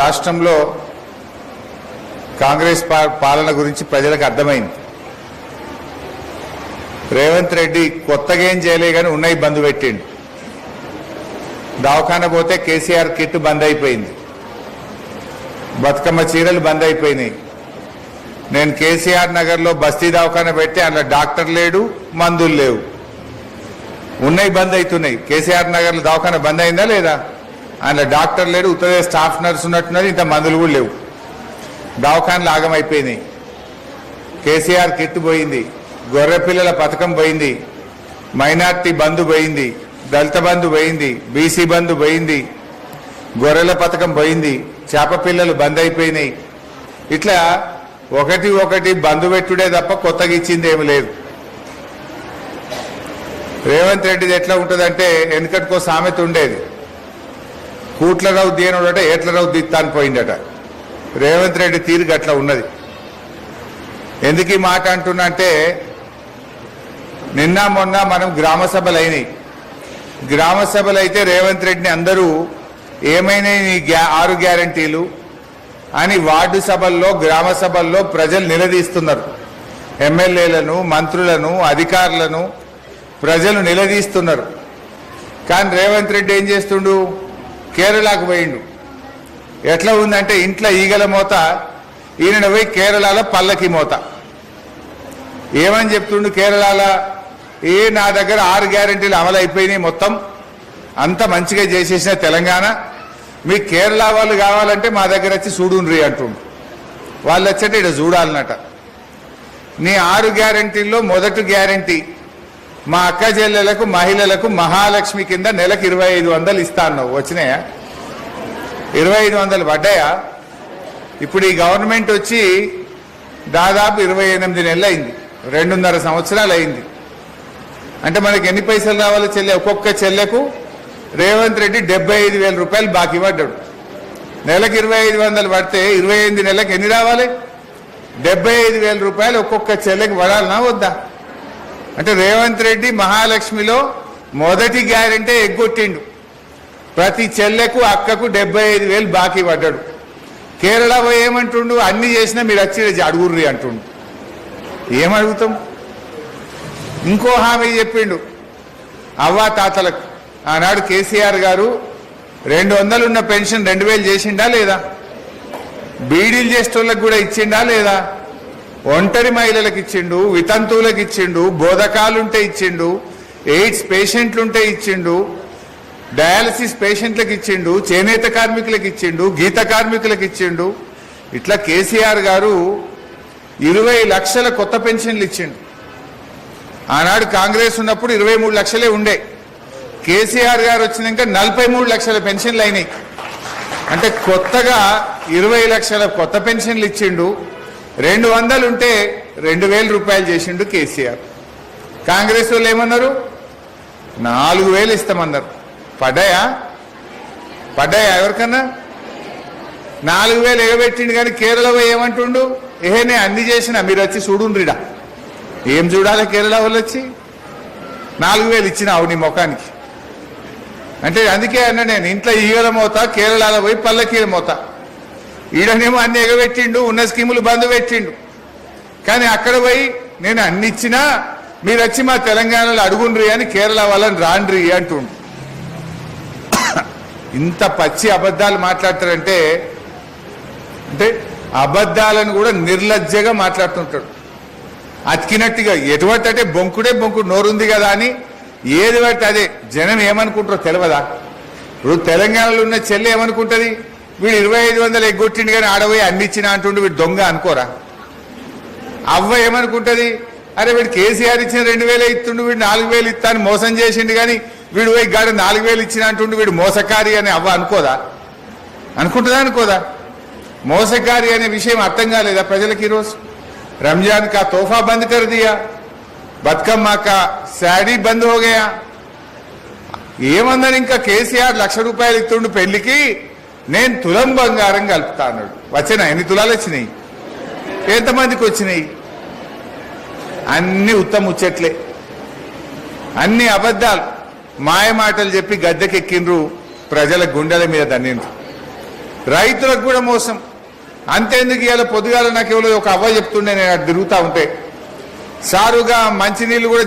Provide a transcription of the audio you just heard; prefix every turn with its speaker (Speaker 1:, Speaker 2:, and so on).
Speaker 1: రాష్ట్రంలో కాంగ్రెస్ పాలన గురించి ప్రజలకు అర్థమైంది. రేవంత్ రెడ్డి కొత్తగా ఏం చేయలే కానీ ఉన్నాయి బంద్ పెట్టిండు. దవాఖాన పోతే కేసీఆర్ కిట్ బంద్ అయిపోయింది, బతుకమ్మ చీరలు బంద్ అయిపోయినాయి. నేను కేసీఆర్ నగర్లో బస్తీ దవాఖాన పెట్టి అందులో డాక్టర్ లేడు, మందులు లేవు, ఉన్నాయి బంద్ అవుతున్నాయి. కేసీఆర్ నగర్లో దవాఖాన బంద్ అయిందా లేదా? అందులో డాక్టర్ లేడు, ఉత్తరే స్టాఫ్ నర్స్ ఉన్నట్టున్నది, ఇంత మందులు కూడా లేవు. దవాఖానలు ఆగమైపోయినాయి. కేసీఆర్ కిట్ పోయింది, గొర్రె పిల్లల పథకం పోయింది, మైనార్టీ బంధు పోయింది, దళిత బంధు పోయింది, బీసీ బంధు పోయింది, గొర్రెల పథకం పోయింది, చేప పిల్లలు బంద్ అయిపోయినాయి. ఇట్లా ఒకటి ఒకటి బంధు పెట్టుడే తప్ప కొత్తగా ఇచ్చింది ఏమి లేదు. రేవంత్ రెడ్డిది ఎట్లా ఉంటుందంటే వెనుకటికో సామెత ఉండేది, కూట్లరావు దేనుడట ఏట్లరావు దిత్తాని పోయిందట. రేవంత్ రెడ్డి తీరుగా అట్లా ఉన్నది. ఎందుకు ఈ మాట అంటున్నా అంటే, నిన్న మొన్న మనం గ్రామ సభలు అయినాయి. గ్రామ సభలు అయితే రేవంత్ రెడ్డిని అందరూ ఏమైనా ఈ 6 గ్యారంటీలు అని వార్డు సభల్లో గ్రామ సభల్లో ప్రజలు నిలదీస్తున్నారు. ఎమ్మెల్యేలను, మంత్రులను, అధికారులను ప్రజలు నిలదీస్తున్నారు. కానీ రేవంత్ రెడ్డి ఏం చేస్తుండు? కేరళకు పోయిండు. ఎట్లా ఉందంటే ఇంట్లో ఈగల మోత, ఈయన పోయి కేరళలో పల్లకి మోత. ఏమని చెప్తుండు కేరళలో? నా దగ్గర 6 గ్యారెంటీలు అమలు అయిపోయినాయి, మొత్తం అంత మంచిగా చేసేసిన తెలంగాణ, మీ కేరళ వాళ్ళు కావాలంటే మా దగ్గర వచ్చి చూడుండ్రి అంటుండు. వాళ్ళు వచ్చేట ఇక్కడ చూడాలన్నట. నీ 6 గ్యారెంటీల్లో మొదటి గ్యారెంటీ, మా అక్క చెల్లెలకు మహిళలకు మహాలక్ష్మి కింద నెలకు 2500 ఇస్తా అన్నావు. వచ్చినాయా? 2500 పడ్డాయా? ఇప్పుడు ఈ గవర్నమెంట్ వచ్చి దాదాపు 28 నెలలు అయింది, 2.5 సంవత్సరాలు అయింది. అంటే మనకి ఎన్ని పైసలు రావాలి చెల్లె? ఒక్కొక్క చెల్లెకు రేవంత్ రెడ్డి 75,000 రూపాయలు బాకీ పడ్డాడు. నెలకు 2500 పడితే 28 నెలలకు ఎన్ని రావాలి? 75,000 రూపాయలు ఒక్కొక్క చెల్లెకి పడాలనా వద్దా? అంటే రేవంత్ రెడ్డి మహాలక్ష్మిలో మొదటి గ్యారెంటీ ఎగ్గొట్టిండు. ప్రతి చెల్లెకు అక్కకు 75,000 బాకీ పడ్డాడు. కేరళ పోయి ఏమంటుండు? అన్ని చేసినా మీరు వచ్చి అడుగుర్రి అంటుండు. ఏమడుగుతాం? ఇంకో హామీ చెప్పిండు అవ్వా తాతలకు. ఆనాడు కేసీఆర్ గారు 200 ఉన్న పెన్షన్ 2000 చేసిండా లేదా? బీడీలు చేసేటోళ్ళకి కూడా ఇచ్చిండా లేదా? ఒంటరి మహిళలకు ఇచ్చిండు, వితంతువులకు ఇచ్చిండు, బోధకాలుంటే ఇచ్చిండు, ఎయిడ్స్ పేషెంట్లుంటే ఇచ్చిండు, డయాలసిస్ పేషెంట్లకు ఇచ్చిండు, చేనేత కార్మికులకు ఇచ్చిండు, గీత కార్మికులకు ఇచ్చిండు. ఇట్లా కేసీఆర్ గారు 20 లక్షల కొత్త పెన్షన్లు ఇచ్చిండు. ఆనాడు కాంగ్రెస్ ఉన్నప్పుడు 23 లక్షలే ఉండే. కేసీఆర్ గారు వచ్చినాక 43 లక్షల పెన్షన్లు అయినాయి. అంటే కొత్తగా 20 లక్షల కొత్త పెన్షన్లు ఇచ్చిండు. 200 ఉంటే 2000 రూపాయలు చేసిండు కేసీఆర్. కాంగ్రెస్ వాళ్ళు ఏమన్నారు? 4000 ఇస్తామన్నారు. పడ్డాయా? ఎవరికన్నా? 4000 ఎగబెట్టిండు. కానీ కేరళ ఏమంటుండు? ఏహే అన్ని చేసినా మీరు వచ్చి చూడుండ్రిడా. ఏం చూడాలి కేరళ వాళ్ళు వచ్చి? 4000 ఇచ్చినావు నీ ముఖానికి. అంటే అందుకే అన్న, నేను ఇంట్లో ఈగల మోత, కేరళలో పోయి పల్లకీల మోత. ఈడనేమో అన్ని ఎగబెట్టిండు, ఉన్న స్కీములు బంద్ పెట్టిండు. కానీ అక్కడ పోయి నేను అన్ని ఇచ్చినా మీరు వచ్చి మా తెలంగాణలో అడుగుండ్రి అని కేరళ వాళ్ళని రాండ్రి అంటుండు. ఇంత పచ్చి అబద్ధాలు మాట్లాడతారంటే, అంటే అబద్ధాలను కూడా నిర్లజ్జగా మాట్లాడుతుంటాడు. అతికినట్టుగా ఎటువంటి అంటే బొంకుడే బొంకుడు, నోరుంది కదా అని ఏది బట్టి అదే. జనం ఏమనుకుంటారో తెలియదా? ఇప్పుడు తెలంగాణలో ఉన్న చెల్లి ఏమనుకుంటుంది? వీడు 2500 ఎగ్గొట్టిండు కానీ ఆడపోయి అన్ని ఇచ్చినా అంటుండు, వీడు దొంగ అనుకోరా? అవ్వ ఏమనుకుంటుంది? అరే వీడు కేసీఆర్ ఇచ్చిన 2000 ఇస్తుండు, వీడు 4000 ఇస్తాను మోసం చేసిండు, కానీ వీడు పోయి గాడ 4000 ఇచ్చిన అంటుండు, వీడు మోసకారి అని అవ్వ అనుకోదా? అనుకుంటుందా? అనుకోదా? మోసకారి అనే విషయం అర్థం కాలేదా ప్రజలకు? ఈరోజు रमजान का तोहफा बंद कर दिया, बतकम्मा का శాడీ బంద్ हो गया. ఏమన్నారు? ఇంకా కేసీఆర్ 1,00,000 రూపాయలు ఇస్తుండు పెళ్లికి, నేను తులం బంగారం కలుపుతా అన్నాడు. వచ్చినాయి? ఎన్ని తులాలు వచ్చినాయి? ఎంతమందికి వచ్చినాయి? అన్ని ఉత్తమ ముచ్చట్లే, అన్ని అబద్ధాలు, మాయ మాటలు చెప్పి గద్దెకెక్కిండ్రు, ప్రజల గుండెల మీద దన్నిండ్రు. రైతులకు కూడా మోసం. అంతేందుకు ఇవాళ పొద్దుగాల నాకు ఎవరో ఒక అవ్వ చెప్తుండే నేను అటు తిరుగుతూ ఉంటే, సారుగా మంచినీళ్ళు కూడా